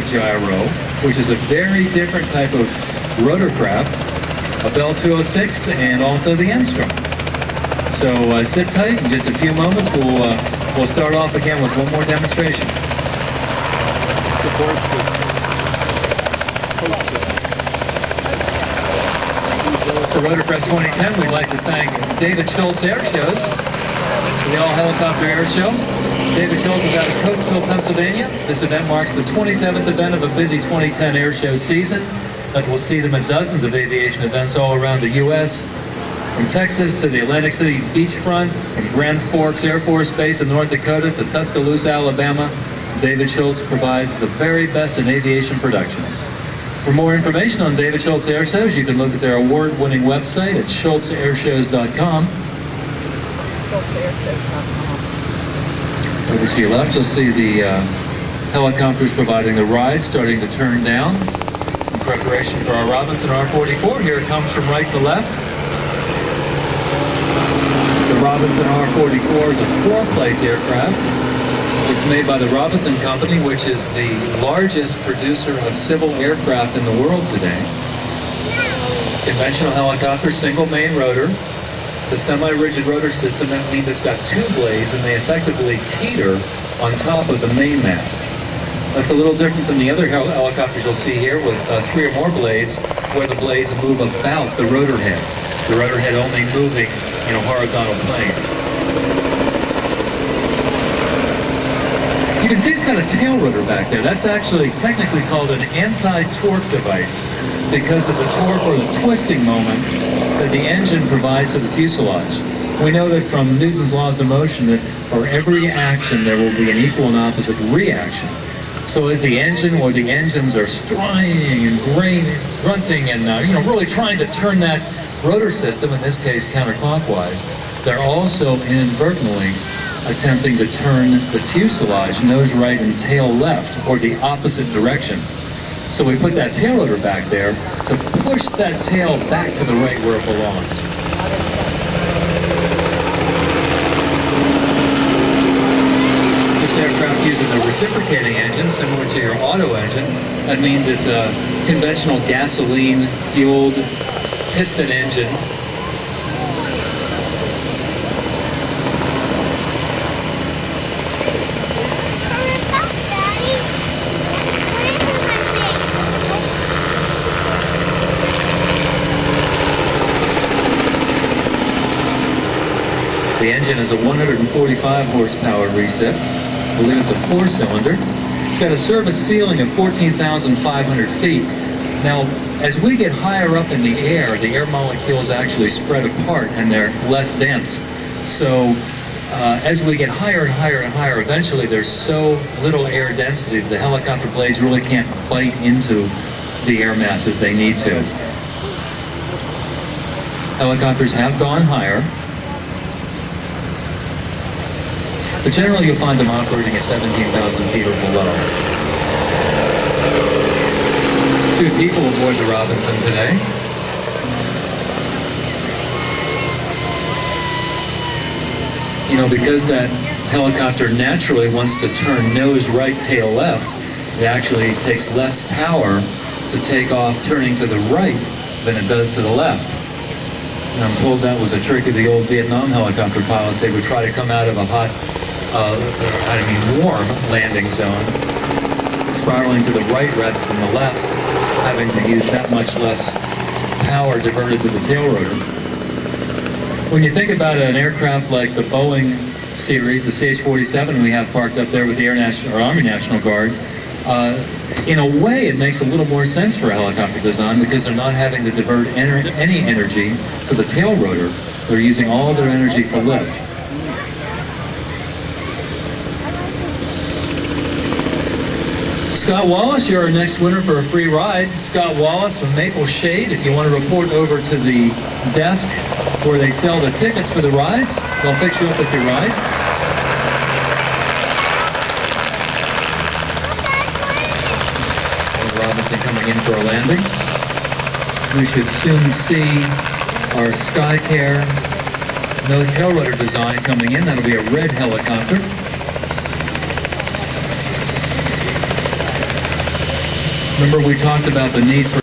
gyro, which is a very different type of rotorcraft, a Bell 206, and also the N-Strom. So sit tight. In just a few moments, we'll start off again with one more demonstration. For Rotorfest 2010, we'd like to thank David Schultz Air Shows for the all-helicopter air show. David Schultz is out of Coatesville, Pennsylvania. This event marks the 27th event of a busy 2010 air show season that will see them at dozens of aviation events all around the U.S., from Texas to the Atlantic City beachfront, from Grand Forks Air Force Base in North Dakota to Tuscaloosa, Alabama. David Schultz provides the very best in aviation productions. For more information on David Schultz Air Shows, you can look at their award-winning website at schultzairshows.com. Over to your left, you'll see the helicopters providing the ride, starting to turn down in preparation for our Robinson R44. Here it comes from right to left. The Robinson R44 is a four-place aircraft. It's made by the Robinson Company, which is the largest producer of civil aircraft in the world today. Conventional helicopter, single main rotor. It's a semi-rigid rotor system. That means it's got two blades, and they effectively teeter on top of the main mast. That's a little different than the other helicopters you'll see here with three or more blades, where the blades move about the rotor head. The rotor head only moving in a horizontal plane. You can see it's got a tail rotor back there. That's actually technically called an anti-torque device because of the torque or the twisting moment that the engine provides to the fuselage. We know that from Newton's laws of motion that for every action there will be an equal and opposite reaction. So as the engine or the engines are straining and grunting and really trying to turn that rotor system, in this case counterclockwise, they're also inadvertently attempting to turn the fuselage nose right and tail left, or the opposite direction. So we put that tail rotor back there to push that tail back to the right where it belongs. This aircraft uses a reciprocating engine similar to your auto engine. That means it's a conventional gasoline-fueled piston engine. The engine is a 145 horsepower recip. I believe it's a four-cylinder. It's got a service ceiling of 14,500 feet. Now, as we get higher up in the air molecules actually spread apart and they're less dense. So as we get higher and higher and higher, eventually there's so little air density that the helicopter blades really can't bite into the air mass as they need to. Helicopters have gone higher, but generally you'll find them operating at 17,000 feet or below. Two people aboard the Robinson today. Because that helicopter naturally wants to turn nose right, tail left, it actually takes less power to take off turning to the right than it does to the left. And I'm told that was a trick of the old Vietnam helicopter pilots. They would try to come out of a hot, warm landing zone, spiraling to the right rather than the left, having to use that much less power diverted to the tail rotor. When you think about an aircraft like the Boeing series, the CH-47 we have parked up there with the Army National Guard, in a way it makes a little more sense for a helicopter design because they're not having to divert any energy to the tail rotor. They're using all their energy for lift. Scott Wallace, you're our next winner for a free ride. Scott Wallace from Maple Shade. If you want to report over to the desk where they sell the tickets for the rides, they'll fix you up with your ride. Robinson coming in for a landing. We should soon see our SkyCare no tail rotor design coming in. That'll be a red helicopter. Remember we talked about the need for